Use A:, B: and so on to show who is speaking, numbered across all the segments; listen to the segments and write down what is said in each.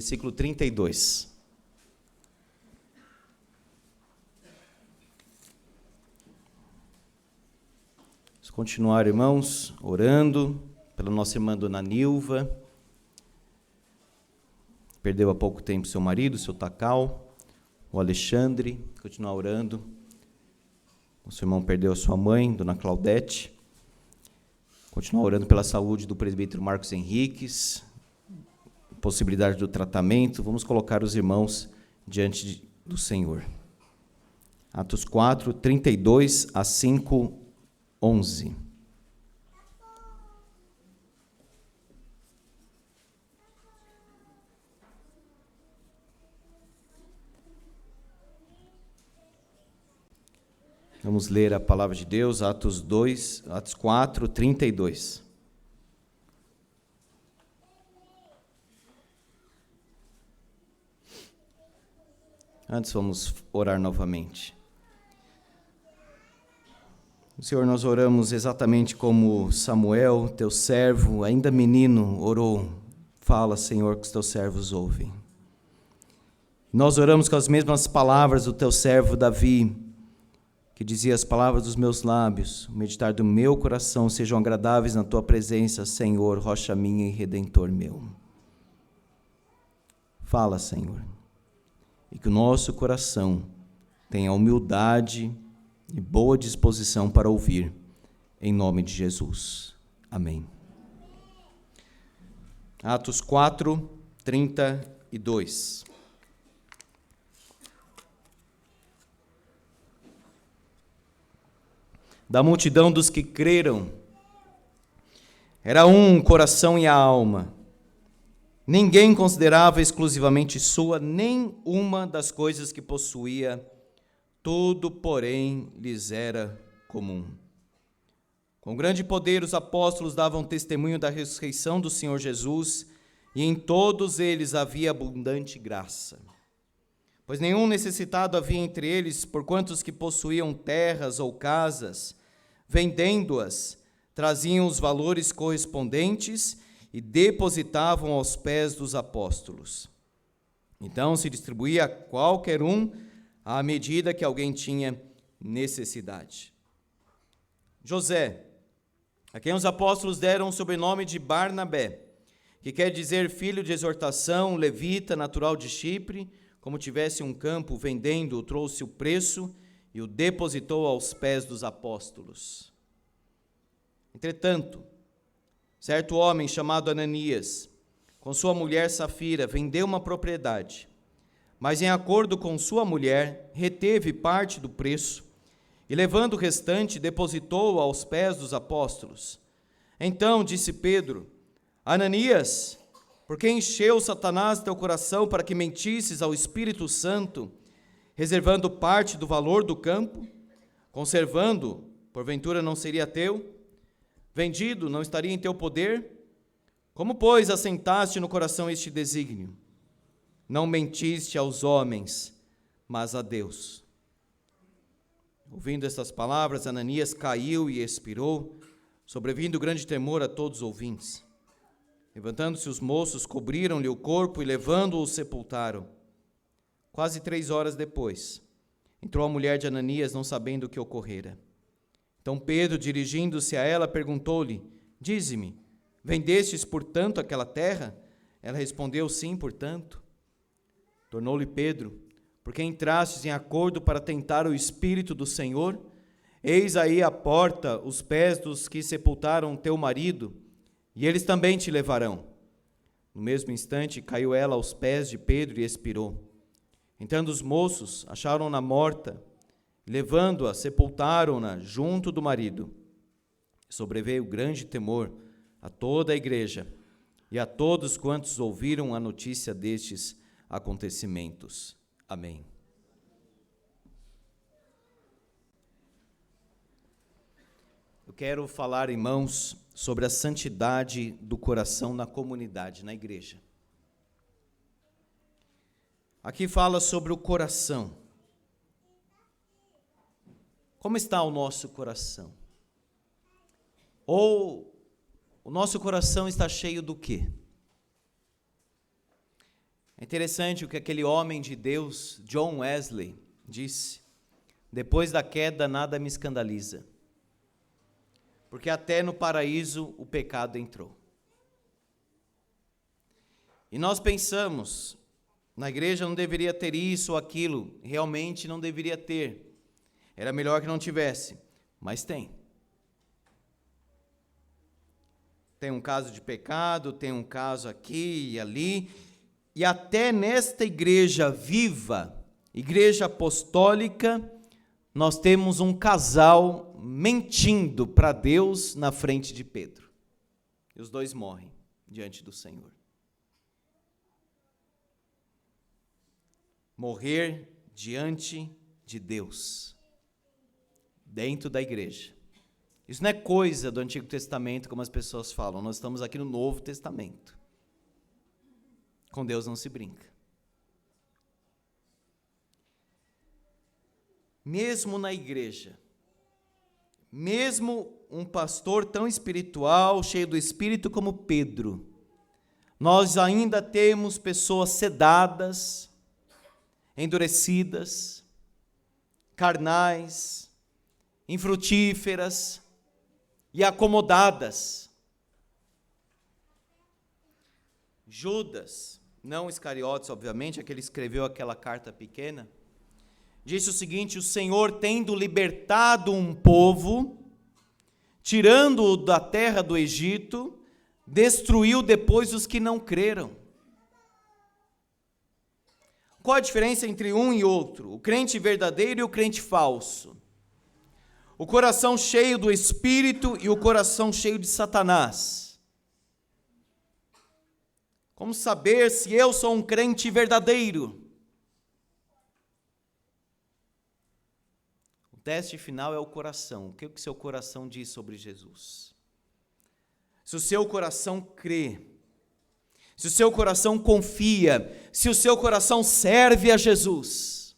A: Versículo 32. Vamos continuar, irmãos, orando pela nossa irmã Dona Nilva. Perdeu há pouco tempo seu marido, seu Tacal, o Alexandre. Continuar orando. Nosso irmão perdeu a sua mãe, Dona Claudete. Continuar orando pela saúde do presbítero Marcos Henriques, possibilidade do tratamento. Vamos colocar os irmãos diante do Senhor. Atos 4, 32 a 5, 11. Vamos ler a palavra de Deus, Atos 4, 32. Antes vamos orar novamente. Senhor, nós oramos exatamente como Samuel, teu servo, ainda menino, orou. Fala, Senhor, que os teus servos ouvem. Nós oramos com as mesmas palavras do teu servo Davi, que dizia: as palavras dos meus lábios, o meditar do meu coração sejam agradáveis na tua presença, Senhor, rocha minha e redentor meu. Fala, Senhor, e que o nosso coração tenha humildade e boa disposição para ouvir, em nome de Jesus. Amém. Atos 4, 32. Da multidão dos que creram, era um coração e a alma. Ninguém considerava exclusivamente sua nem uma das coisas que possuía, tudo, porém, lhes era comum. Com grande poder, os apóstolos davam testemunho da ressurreição do Senhor Jesus, e em todos eles havia abundante graça. Pois nenhum necessitado havia entre eles, porquanto os que possuíam terras ou casas, vendendo-as, traziam os valores correspondentes e depositavam aos pés dos apóstolos. Então se distribuía a qualquer um à medida que alguém tinha necessidade. José, a quem os apóstolos deram o sobrenome de Barnabé, que quer dizer filho de exortação, levita, natural de Chipre, como tivesse um campo, vendendo-o, trouxe o preço e o depositou aos pés dos apóstolos. Entretanto, certo homem chamado Ananias, com sua mulher Safira, vendeu uma propriedade, mas em acordo com sua mulher, reteve parte do preço e, levando o restante, depositou-o aos pés dos apóstolos. Então disse Pedro: Ananias, por que encheu Satanás teu coração para que mentisses ao Espírito Santo, reservando parte do valor do campo? Conservando, porventura não seria teu? Vendido, não estaria em teu poder? Como, pois, assentaste no coração este desígnio? Não mentiste aos homens, mas a Deus. Ouvindo estas palavras, Ananias caiu e expirou, sobrevindo grande temor a todos os ouvintes. Levantando-se os moços, cobriram-lhe o corpo e, levando-o, sepultaram. Quase 3 horas depois, entrou a mulher de Ananias, não sabendo o que ocorrera. Então Pedro, dirigindo-se a ela, perguntou-lhe: dize-me, vendestes por tanto aquela terra? Ela respondeu: sim, por tanto. Tornou-lhe Pedro: por que entrastes em acordo para tentar o Espírito do Senhor? Eis aí à porta os pés dos que sepultaram teu marido, e eles também te levarão. No mesmo instante caiu ela aos pés de Pedro e expirou. Entrando os moços, acharam-na morta, levando-a, sepultaram-na junto do marido. Sobreveio grande temor a toda a igreja e a todos quantos ouviram a notícia destes acontecimentos. Amém. Eu quero falar, irmãos, sobre a santidade do coração na comunidade, na igreja. Aqui fala sobre o coração. Como está o nosso coração? Ou o nosso coração está cheio do quê? É interessante o que aquele homem de Deus, John Wesley, disse: depois da queda nada me escandaliza, porque até no paraíso o pecado entrou. E nós pensamos, na igreja não deveria ter isso ou aquilo, realmente não deveria ter, era melhor que não tivesse, mas tem. Tem um caso de pecado, tem um caso aqui e ali, e até nesta igreja viva, igreja apostólica, nós temos um casal mentindo para Deus na frente de Pedro. E os dois morrem diante do Senhor. Morrer diante de Deus, dentro da igreja. Isso não é coisa do Antigo Testamento, como as pessoas falam. Nós estamos aqui no Novo Testamento. Com Deus não se brinca. Mesmo na igreja, mesmo um pastor tão espiritual, cheio do Espírito como Pedro, nós ainda temos pessoas sedadas, endurecidas, carnais, infrutíferas e acomodadas. Judas, não Iscariotes, obviamente, aquele que escreveu aquela carta pequena, disse o seguinte: o Senhor, tendo libertado um povo, tirando-o da terra do Egito, destruiu depois os que não creram. Qual a diferença entre um e outro? O crente verdadeiro e o crente falso. O coração cheio do Espírito e o coração cheio de Satanás. Como saber se eu sou um crente verdadeiro? O teste final é o coração. O que o seu coração diz sobre Jesus? Se o seu coração crê, se o seu coração confia, se o seu coração serve a Jesus,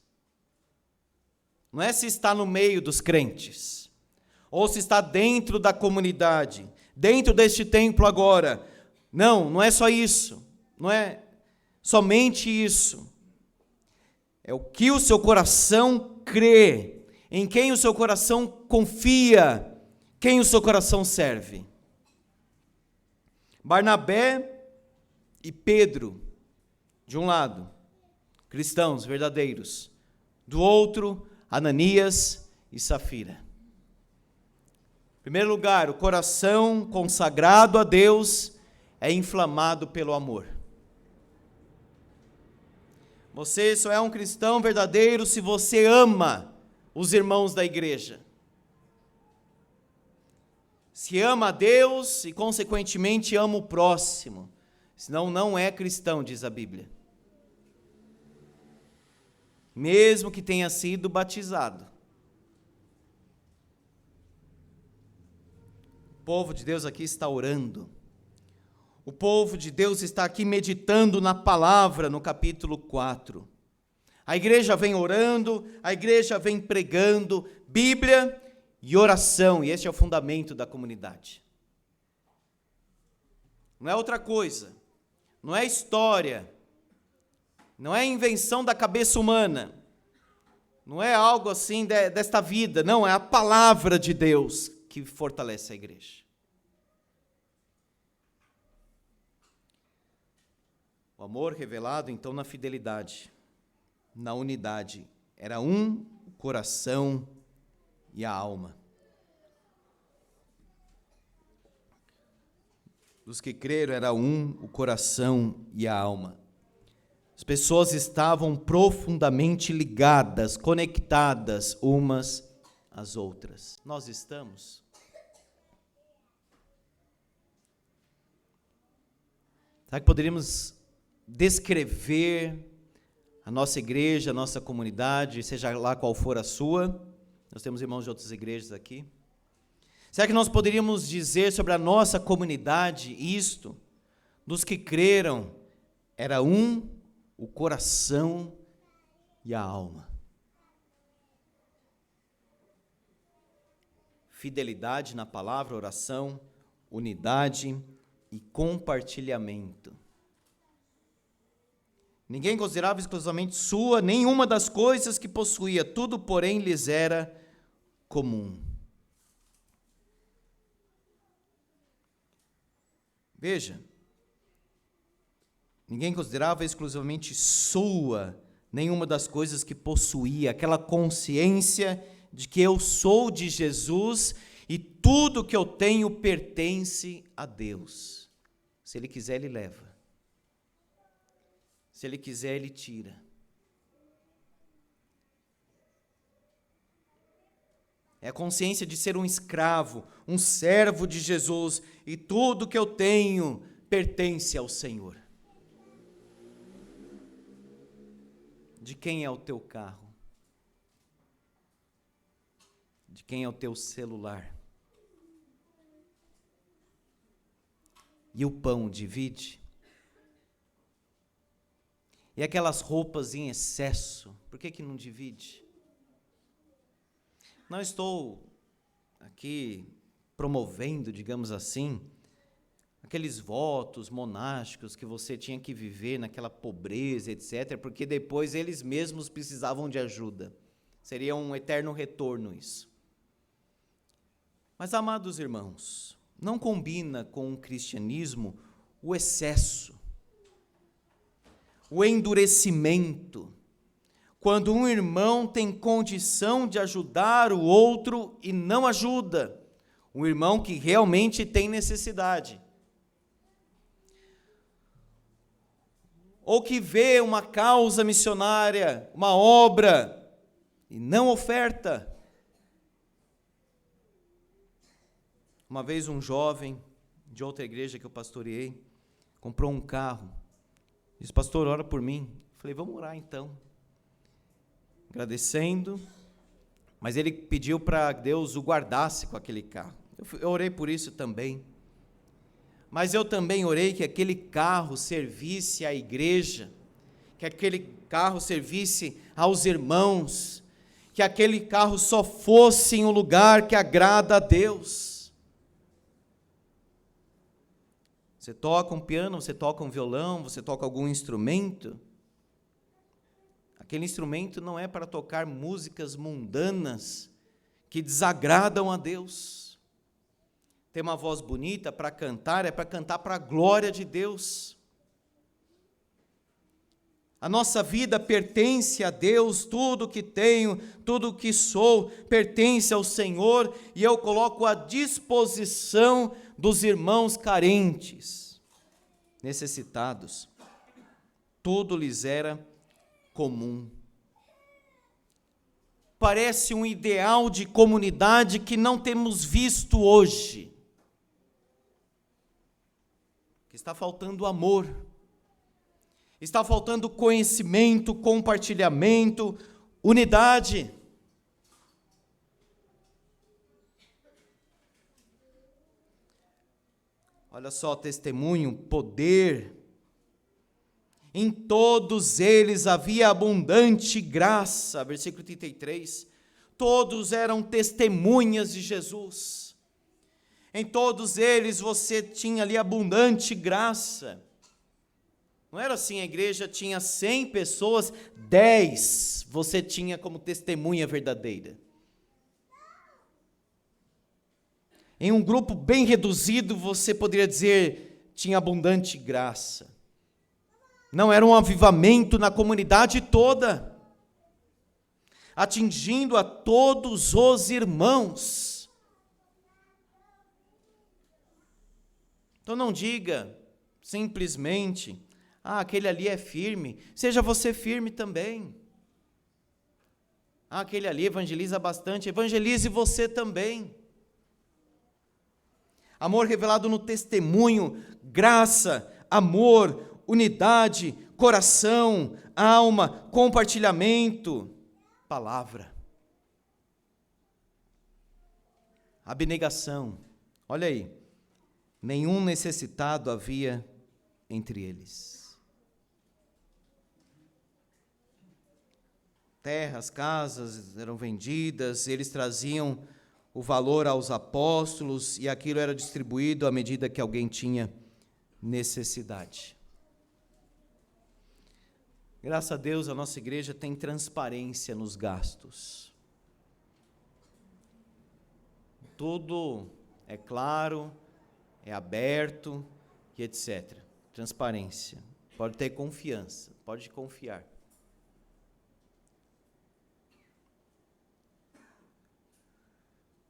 A: não é se está no meio dos crentes, ou se está dentro da comunidade, dentro deste templo agora. Não, não é só isso, não é somente isso. É o que o seu coração crê, em quem o seu coração confia, quem o seu coração serve. Barnabé e Pedro, de um lado, cristãos verdadeiros, do outro, Ananias e Safira. Em primeiro lugar, o coração consagrado a Deus é inflamado pelo amor. Você só é um cristão verdadeiro se você ama os irmãos da igreja. Se ama a Deus e, consequentemente, ama o próximo. Senão não é cristão, diz a Bíblia. Mesmo que tenha sido batizado. O povo de Deus aqui está orando. O povo de Deus está aqui meditando na palavra no capítulo 4. A igreja vem orando, a igreja vem pregando, Bíblia e oração, e esse é o fundamento da comunidade. Não é outra coisa, não é história, não é invenção da cabeça humana, não é algo assim desta vida, não, é a palavra de Deus que fortalece a igreja. O amor revelado, então, na fidelidade, na unidade. Era um o coração e a alma. Dos que creram, era um o coração e a alma. As pessoas estavam profundamente ligadas, conectadas umas às outras. Nós estamos? Será que poderíamos descrever a nossa igreja, a nossa comunidade, seja lá qual for a sua? Nós temos irmãos de outras igrejas aqui. Será que nós poderíamos dizer sobre a nossa comunidade isto? Dos que creram, era um o coração e a alma. Fidelidade na palavra, oração, unidade e compartilhamento. Ninguém considerava exclusivamente sua nenhuma das coisas que possuía, tudo, porém, lhes era comum. Veja, ninguém considerava exclusivamente sua nenhuma das coisas que possuía, aquela consciência de que eu sou de Jesus e tudo que eu tenho pertence a Deus. Se Ele quiser, Ele leva. Se Ele quiser, Ele tira. É a consciência de ser um escravo, um servo de Jesus, e tudo que eu tenho pertence ao Senhor. De quem é o teu carro? De quem é o teu celular? E o pão divide? E aquelas roupas em excesso, por que não divide? Não estou aqui promovendo, digamos assim, aqueles votos monásticos que você tinha que viver naquela pobreza, etc., porque depois eles mesmos precisavam de ajuda. Seria um eterno retorno isso. Mas, amados irmãos, não combina com o cristianismo o excesso, o endurecimento, quando um irmão tem condição de ajudar o outro e não ajuda, um irmão que realmente tem necessidade, ou que vê uma causa missionária, uma obra, e não oferta. Uma vez um jovem de outra igreja que eu pastoreei, comprou um carro, disse: pastor, ora por mim. Falei: vamos orar então. Agradecendo, mas ele pediu para Deus o guardasse com aquele carro. Eu orei por isso também. Mas eu também orei que aquele carro servisse à igreja, que aquele carro servisse aos irmãos, que aquele carro só fosse em um lugar que agrada a Deus. Você toca um piano, você toca um violão, você toca algum instrumento. Aquele instrumento não é para tocar músicas mundanas que desagradam a Deus. Tem uma voz bonita para cantar, é para cantar para a glória de Deus. A nossa vida pertence a Deus, tudo que tenho, tudo que sou, pertence ao Senhor, e eu coloco à disposição dos irmãos carentes, necessitados. Tudo lhes era comum. Parece um ideal de comunidade que não temos visto hoje. Que está faltando amor, está faltando conhecimento, compartilhamento, unidade. Olha só, testemunho, poder. Em todos eles havia abundante graça, versículo 33. Todos eram testemunhas de Jesus. Em todos eles você tinha ali abundante graça. Não era assim, a igreja tinha 100 pessoas, 10 você tinha como testemunha verdadeira. Em um grupo bem reduzido, você poderia dizer, tinha abundante graça. Não era um avivamento na comunidade toda, atingindo a todos os irmãos. Então não diga simplesmente, aquele ali é firme, seja você firme também. Aquele ali evangeliza bastante, evangelize você também. Amor revelado no testemunho, graça, amor, unidade, coração, alma, compartilhamento, palavra. Abnegação. Olha aí, nenhum necessitado havia entre eles. Terras, casas eram vendidas, eles traziam o valor aos apóstolos e aquilo era distribuído à medida que alguém tinha necessidade. Graças a Deus, a nossa igreja tem transparência nos gastos. Tudo é claro, é aberto e etc. Transparência. Pode ter confiança, pode confiar.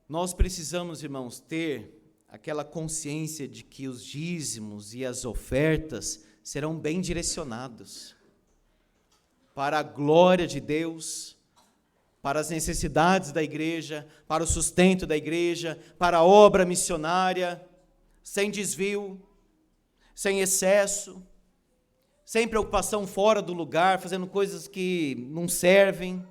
A: Nós precisamos, irmãos, ter aquela consciência de que os dízimos e as ofertas serão bem direcionados para a glória de Deus, para as necessidades da igreja, para o sustento da igreja, para a obra missionária, sem desvio, sem excesso, sem preocupação fora do lugar, fazendo coisas que não servem.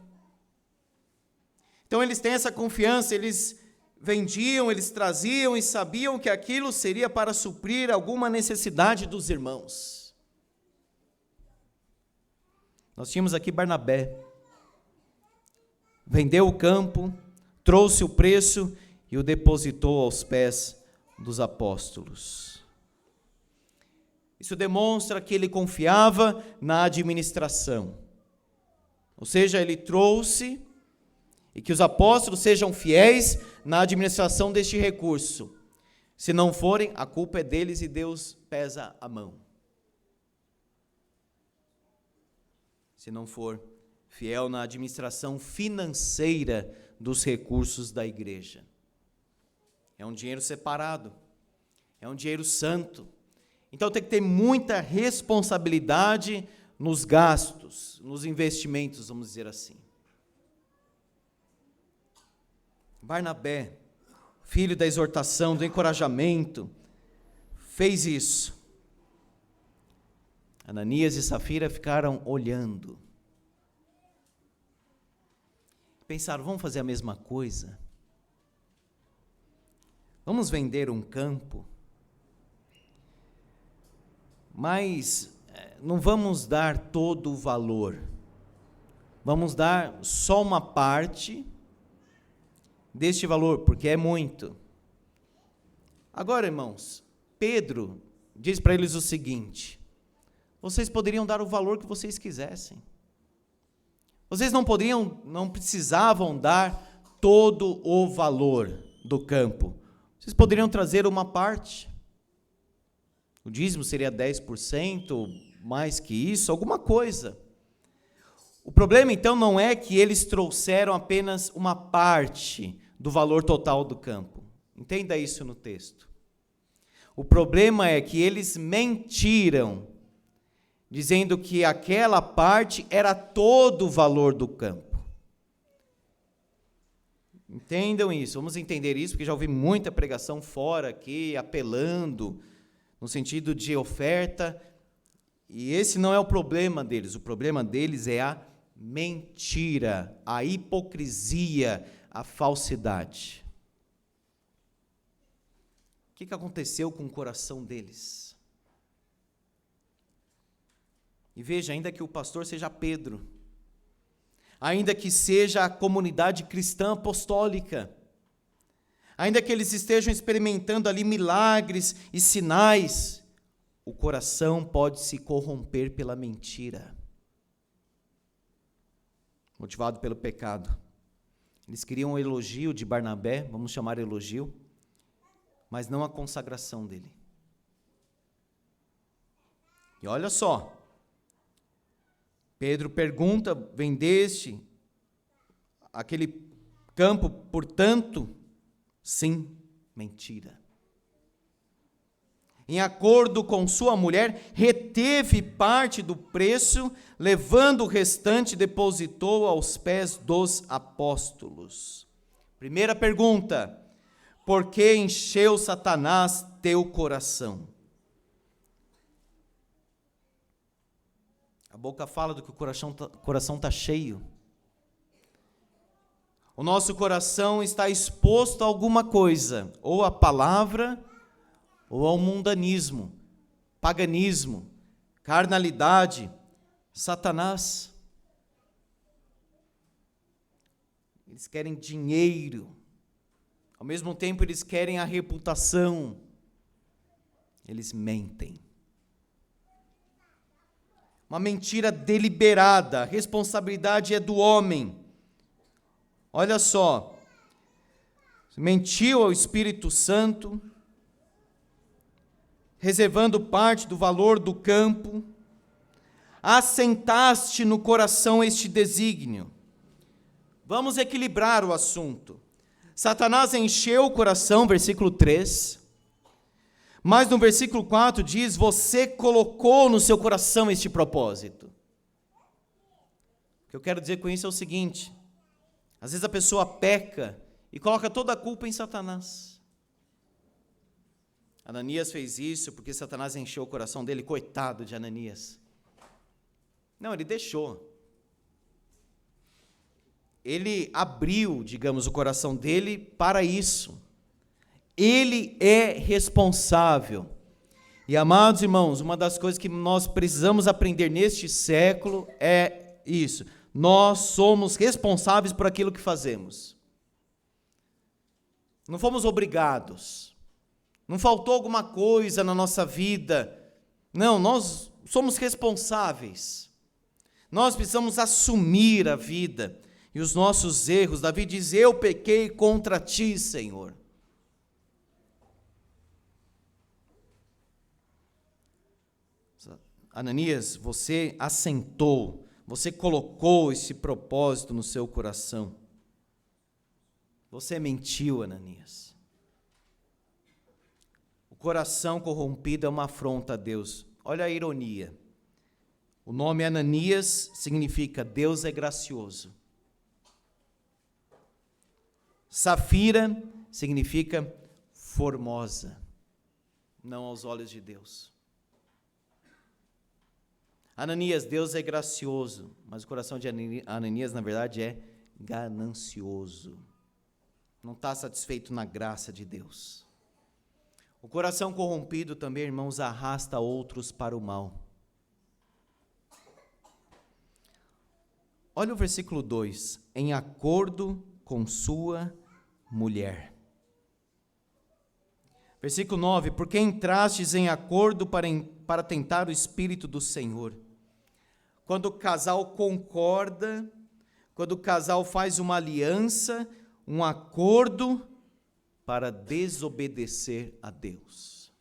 A: Então eles têm essa confiança, eles vendiam, eles traziam e sabiam que aquilo seria para suprir alguma necessidade dos irmãos. Nós tínhamos aqui Barnabé, vendeu o campo, trouxe o preço e o depositou aos pés dos apóstolos. Isso demonstra que ele confiava na administração, ou seja, ele trouxe e que os apóstolos sejam fiéis na administração deste recurso. Se não forem, a culpa é deles e Deus pesa a mão. Se não for fiel na administração financeira dos recursos da igreja. É um dinheiro separado, é um dinheiro santo. Então tem que ter muita responsabilidade nos gastos, nos investimentos, vamos dizer assim. Barnabé, filho da exortação, do encorajamento, fez isso. Ananias e Safira ficaram olhando. Pensaram, vamos fazer a mesma coisa? Vamos vender um campo, mas não vamos dar todo o valor. Vamos dar só uma parte deste valor, porque é muito. Agora, irmãos, Pedro diz para eles o seguinte: vocês poderiam dar o valor que vocês quisessem. Vocês não precisavam dar todo o valor do campo. Vocês poderiam trazer uma parte. O dízimo seria 10%, mais que isso, alguma coisa. O problema, então, não é que eles trouxeram apenas uma parte do valor total do campo. Entenda isso no texto. O problema é que eles mentiram, dizendo que aquela parte era todo o valor do campo. Entendam isso, vamos entender isso, porque já ouvi muita pregação fora aqui, apelando, no sentido de oferta, e esse não é o problema deles, o problema deles é a mentira, a hipocrisia, a falsidade. O que aconteceu com o coração deles? E veja, ainda que o pastor seja Pedro, ainda que seja a comunidade cristã apostólica, ainda que eles estejam experimentando ali milagres e sinais, o coração pode se corromper pela mentira, motivado pelo pecado. Eles queriam o elogio de Barnabé, vamos chamar elogio, mas não a consagração dele. E olha só, Pedro pergunta, vendeste aquele campo por tanto? Sim, mentira. Em acordo com sua mulher, reteve parte do preço, levando o restante, depositou aos pés dos apóstolos. Primeira pergunta: por que encheu Satanás teu coração? A boca fala do que o coração está cheio. O nosso coração está exposto a alguma coisa, ou à palavra, ou ao mundanismo, paganismo, carnalidade, Satanás. Eles querem dinheiro, ao mesmo tempo eles querem a reputação, eles mentem. uma mentira deliberada. A responsabilidade é do homem. Olha só, mentiu ao Espírito Santo, reservando parte do valor do campo, assentaste no coração este desígnio. Vamos equilibrar o assunto. Satanás encheu o coração, versículo 3, mas no versículo 4 diz, você colocou no seu coração este propósito. O que eu quero dizer com isso é o seguinte, às vezes a pessoa peca e coloca toda a culpa em Satanás. Ananias fez isso porque Satanás encheu o coração dele, coitado de Ananias. Não, ele deixou. Ele abriu, digamos, o coração dele para isso. Ele é responsável. E, amados irmãos, uma das coisas que nós precisamos aprender neste século é isso. Nós somos responsáveis por aquilo que fazemos. Não fomos obrigados. Não faltou alguma coisa na nossa vida. Não, nós somos responsáveis. Nós precisamos assumir a vida e os nossos erros. Davi diz, eu pequei contra ti, Senhor. Ananias, você assentou, você colocou esse propósito no seu coração. Você mentiu, Ananias. O coração corrompido é uma afronta a Deus. Olha a ironia. O nome Ananias significa Deus é gracioso. Safira significa formosa, não aos olhos de Deus. Ananias, Deus é gracioso, mas o coração de Ananias, na verdade, é ganancioso. Não está satisfeito na graça de Deus. O coração corrompido também, irmãos, arrasta outros para o mal. Olha o versículo 2. Em acordo com sua mulher. Versículo 9. Porque entrastes em acordo para tentar o Espírito do Senhor. Quando o casal concorda, quando o casal faz uma aliança, um acordo para desobedecer a Deus.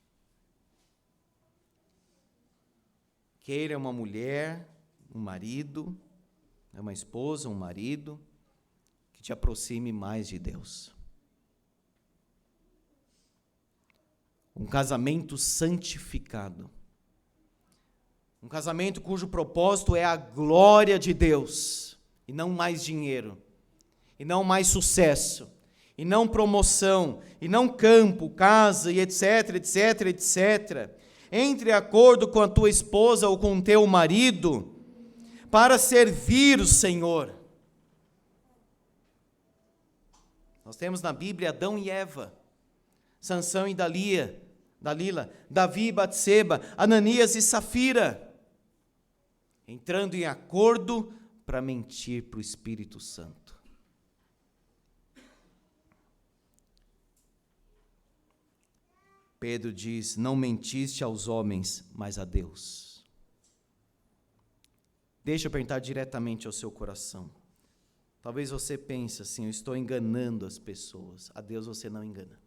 A: Queira uma mulher, um marido, uma esposa, um marido, que te aproxime mais de Deus. Um casamento santificado. Um casamento cujo propósito é a glória de Deus, e não mais dinheiro, e não mais sucesso, e não promoção, e não campo, casa, e etc, etc, etc. Entre em acordo com a tua esposa ou com o teu marido, para servir o Senhor. Nós temos na Bíblia Adão e Eva, Sansão e Dalila, Davi e Batseba, Ananias e Safira, entrando em acordo para mentir para o Espírito Santo. Pedro diz, não mentiste aos homens, mas a Deus. Deixa eu perguntar diretamente ao seu coração. Talvez você pense assim, eu estou enganando as pessoas. A Deus você não engana.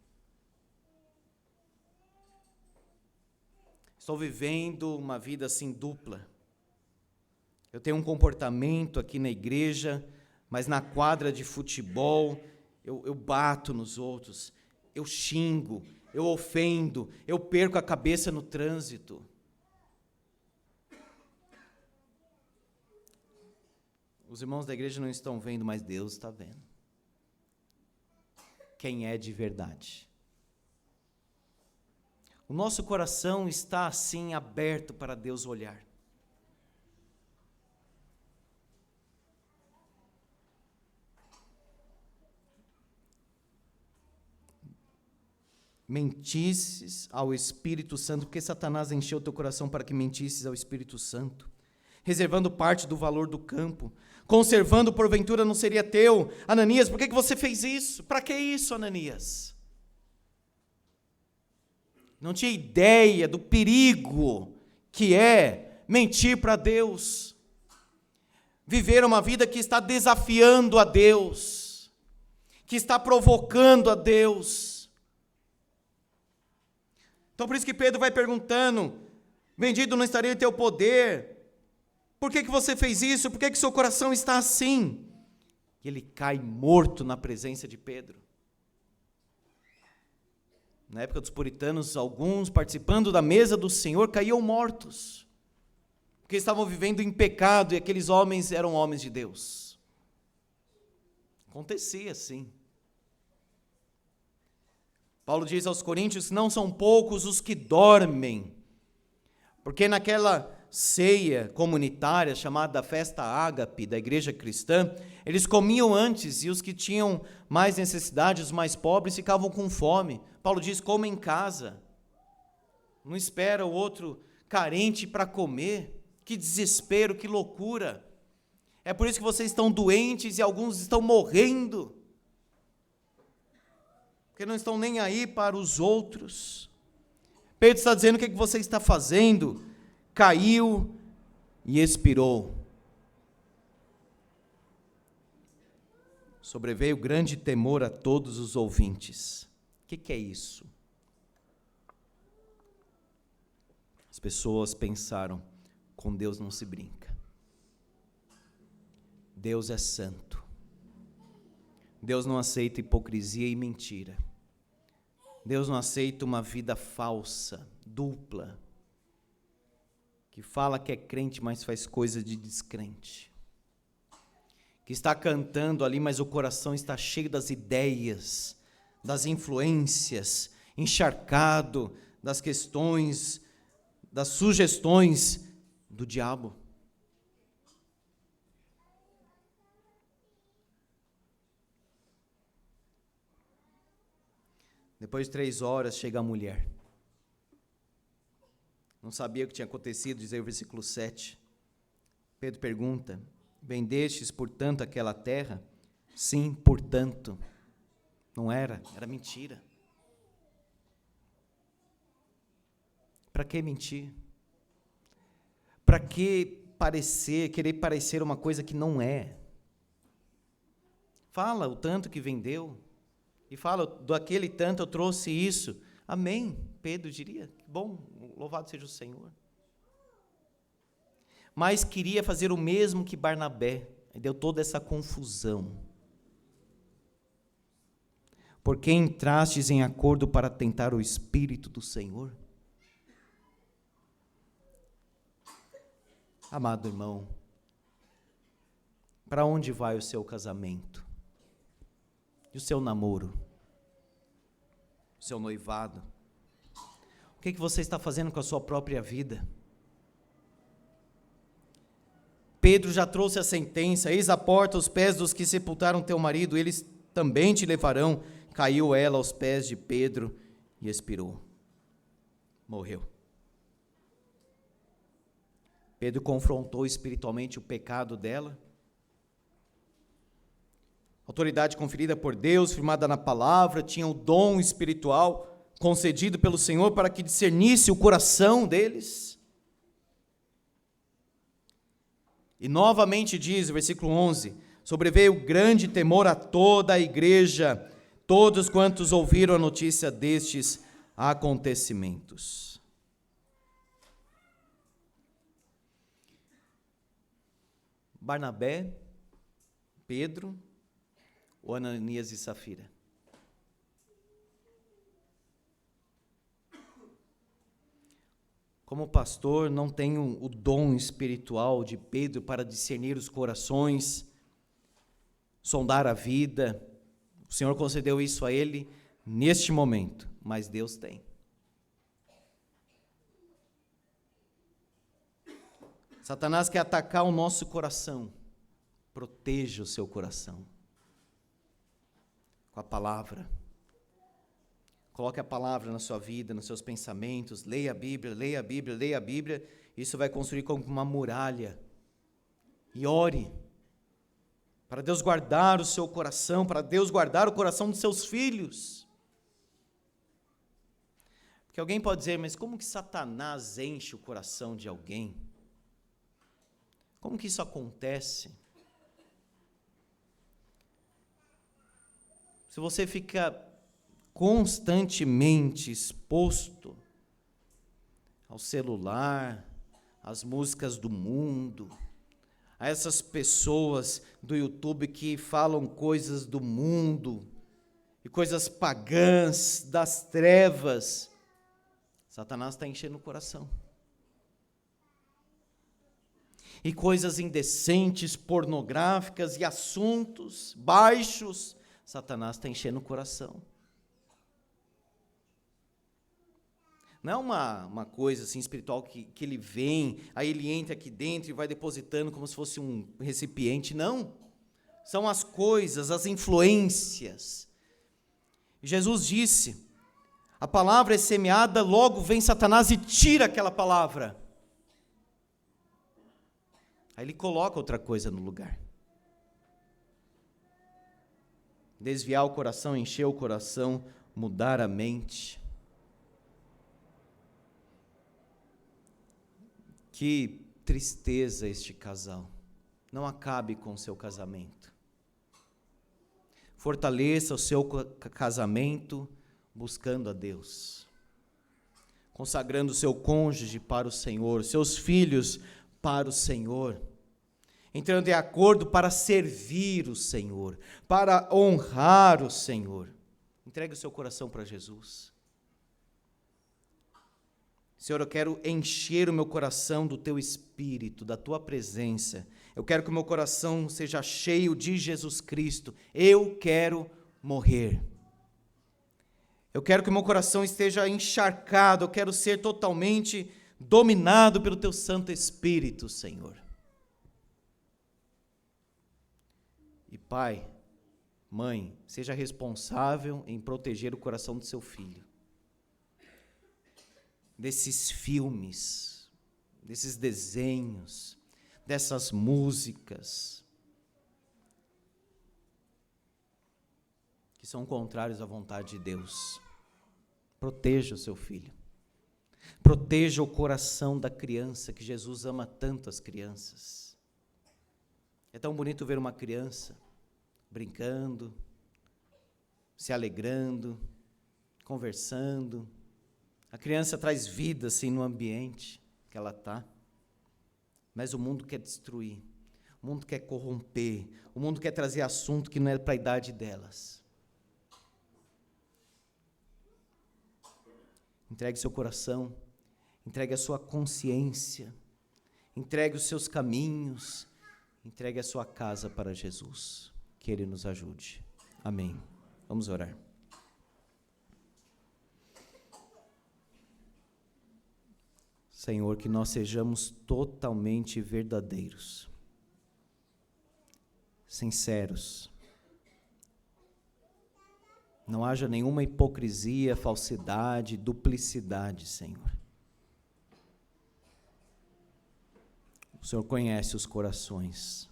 A: Estou vivendo uma vida assim dupla. Eu tenho um comportamento aqui na igreja, mas na quadra de futebol eu bato nos outros, eu xingo, eu ofendo, eu perco a cabeça no trânsito. Os irmãos da igreja não estão vendo, mas Deus está vendo. Quem é de verdade. O nosso coração está assim aberto para Deus olhar. Mentisses ao Espírito Santo, porque Satanás encheu o teu coração para que mentisses ao Espírito Santo, reservando parte do valor do campo, conservando porventura não seria teu. Ananias, por que você fez isso? Para que isso, Ananias? Não tinha ideia do perigo que é mentir para Deus, viver uma vida que está desafiando a Deus, que está provocando a Deus. Então por isso que Pedro vai perguntando: bendito não estaria em teu poder, por que você fez isso, por que seu coração está assim? E ele cai morto na presença de Pedro. Na época dos puritanos, alguns participando da mesa do Senhor caíam mortos, porque estavam vivendo em pecado, e aqueles homens eram homens de Deus. Acontecia assim. Paulo diz aos Coríntios que não são poucos os que dormem, porque naquela ceia comunitária chamada festa ágape da igreja cristã, eles comiam antes, e os que tinham mais necessidade, os mais pobres, ficavam com fome. Paulo diz: coma em casa, não espera o outro carente para comer. Que desespero, que loucura. É por isso que vocês estão doentes e alguns estão morrendo, porque não estão nem aí para os outros. Pedro está dizendo: o que você está fazendo? Caiu e expirou. Sobreveio grande temor a todos os ouvintes. O que é isso? As pessoas pensaram: com Deus não se brinca. Deus é santo. Deus não aceita hipocrisia e mentira. Deus não aceita uma vida falsa, dupla, que fala que é crente, mas faz coisa de descrente, que está cantando ali, mas o coração está cheio das ideias, das influências, encharcado das questões, das sugestões do diabo. Depois de 3 horas chega a mulher. Não sabia o que tinha acontecido, diz aí o versículo 7. Pedro pergunta: vendestes, portanto, aquela terra? Sim, portanto. Não era mentira. Para que mentir? Para que querer parecer uma coisa que não é? Fala o tanto que vendeu, e fala: daquele tanto eu trouxe isso. Amém, Pedro diria: bom, louvado seja o Senhor. Mas queria fazer o mesmo que Barnabé, e deu toda essa confusão. Porque entrastes em acordo para tentar o Espírito do Senhor? Amado irmão, para onde vai o seu casamento? E o seu namoro? O seu noivado? O que você está fazendo com a sua própria vida? Pedro já trouxe a sentença: eis a porta aos pés dos que sepultaram teu marido, eles também te levarão. Caiu ela aos pés de Pedro e expirou. Morreu. Pedro confrontou espiritualmente o pecado dela. Autoridade conferida por Deus, firmada na palavra, tinha o dom espiritual concedido pelo Senhor para que discernisse o coração deles. E novamente diz o versículo 11: sobreveio grande temor a toda a igreja, todos quantos ouviram a notícia destes acontecimentos. Barnabé, Pedro ou Ananias e Safira? Como pastor, não tenho o dom espiritual de Pedro para discernir os corações, sondar a vida. O Senhor concedeu isso a ele neste momento, mas Deus tem. Satanás quer atacar o nosso coração. Proteja o seu coração com a palavra. Coloque a palavra na sua vida, nos seus pensamentos. Leia a Bíblia, leia a Bíblia, leia a Bíblia. Isso vai construir como uma muralha. E ore para Deus guardar o seu coração, para Deus guardar o coração dos seus filhos. Porque alguém pode dizer: mas como que Satanás enche o coração de alguém? Como que isso acontece? Se você fica constantemente exposto ao celular, às músicas do mundo, a essas pessoas do YouTube que falam coisas do mundo e coisas pagãs, das trevas, Satanás está enchendo o coração. E coisas indecentes, pornográficas e assuntos baixos, Satanás está enchendo o coração. Não é uma coisa assim espiritual que ele vem, aí ele entra aqui dentro e vai depositando como se fosse um recipiente. Não. São as coisas, as influências. Jesus disse, a palavra é semeada, logo vem Satanás e tira aquela palavra. Aí ele coloca outra coisa no lugar. Desviar o coração, encher o coração, mudar a mente. Que tristeza este casal. Não acabe com o seu casamento. Fortaleça o seu casamento buscando a Deus. Consagrando o seu cônjuge para o Senhor, seus filhos para o Senhor. Entrando em acordo para servir o Senhor, para honrar o Senhor. Entregue o seu coração para Jesus. Senhor, eu quero encher o meu coração do Teu Espírito, da Tua presença. Eu quero que o meu coração seja cheio de Jesus Cristo. Eu quero morrer. Eu quero que o meu coração esteja encharcado. Eu quero ser totalmente dominado pelo Teu Santo Espírito, Senhor. E Pai, Mãe, seja responsável em proteger o coração do seu filho. Desses filmes, desses desenhos, dessas músicas, que são contrários à vontade de Deus. Proteja o seu filho. Proteja o coração da criança, que Jesus ama tanto as crianças. É tão bonito ver uma criança brincando, se alegrando, conversando. A criança traz vida assim no ambiente que ela está. Mas o mundo quer destruir, o mundo quer corromper, o mundo quer trazer assunto que não é para a idade delas. Entregue seu coração, entregue a sua consciência, entregue os seus caminhos, entregue a sua casa para Jesus. Que Ele nos ajude. Amém. Vamos orar. Senhor, que nós sejamos totalmente verdadeiros, sinceros. Não haja nenhuma hipocrisia, falsidade, duplicidade, Senhor. O Senhor conhece os corações.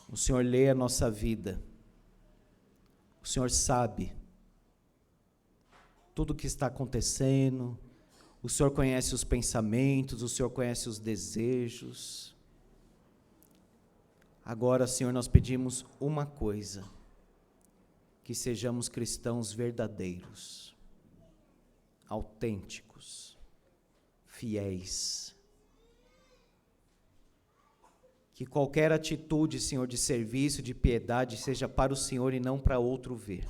A: O Senhor lê a nossa vida. O Senhor sabe tudo o que está acontecendo. O Senhor conhece os pensamentos, o Senhor conhece os desejos. Agora, Senhor, nós pedimos uma coisa: que sejamos cristãos verdadeiros, autênticos, fiéis. Que qualquer atitude, Senhor, de serviço, de piedade, seja para o Senhor e não para outro ver.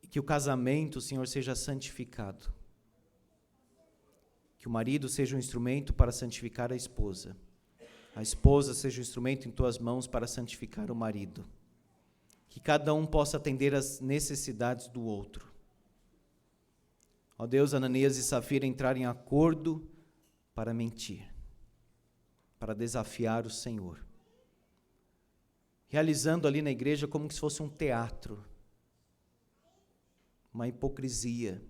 A: E que o casamento, Senhor, seja santificado. Que o marido seja um instrumento para santificar a esposa seja um instrumento em tuas mãos para santificar o marido. Que cada um possa atender às necessidades do outro. Ó Deus, Ananias e Safira entraram em acordo para mentir, para desafiar o Senhor. Realizando ali na igreja como se fosse um teatro, uma hipocrisia.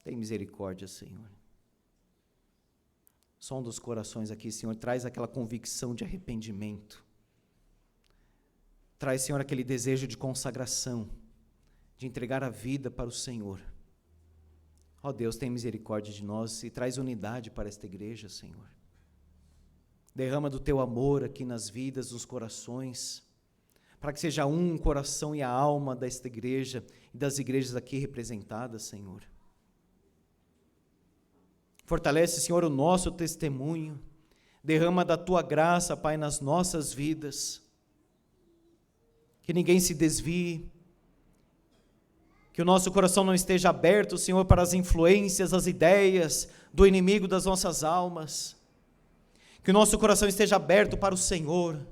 A: Tem misericórdia, Senhor. Som dos corações aqui, Senhor, traz aquela convicção de arrependimento. Traz, Senhor, aquele desejo de consagração, de entregar a vida para o Senhor. Ó Deus, tem misericórdia de nós e traz unidade para esta igreja, Senhor. Derrama do teu amor aqui nas vidas, nos corações, para que seja um coração e a alma desta igreja e das igrejas aqui representadas, Senhor. Fortalece, Senhor, o nosso testemunho. Derrama da tua graça, Pai, nas nossas vidas. Que ninguém se desvie. Que o nosso coração não esteja aberto, Senhor, para as influências, as ideias do inimigo das nossas almas. Que o nosso coração esteja aberto para o Senhor,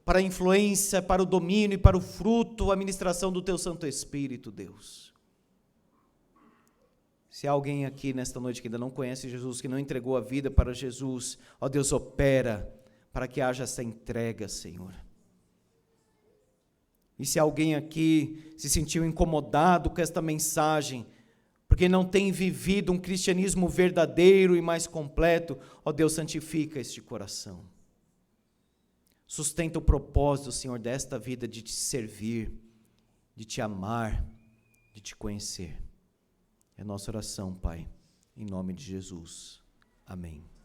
A: para a influência, para o domínio e para o fruto, a ministração do teu Santo Espírito, Deus. Se há alguém aqui nesta noite que ainda não conhece Jesus, que não entregou a vida para Jesus, ó Deus, opera para que haja essa entrega, Senhor. E se alguém aqui se sentiu incomodado com esta mensagem, porque não tem vivido um cristianismo verdadeiro e mais completo, ó Deus, santifica este coração. Sustenta o propósito, Senhor, desta vida de te servir, de te amar, de te conhecer. É nossa oração, Pai, em nome de Jesus. Amém.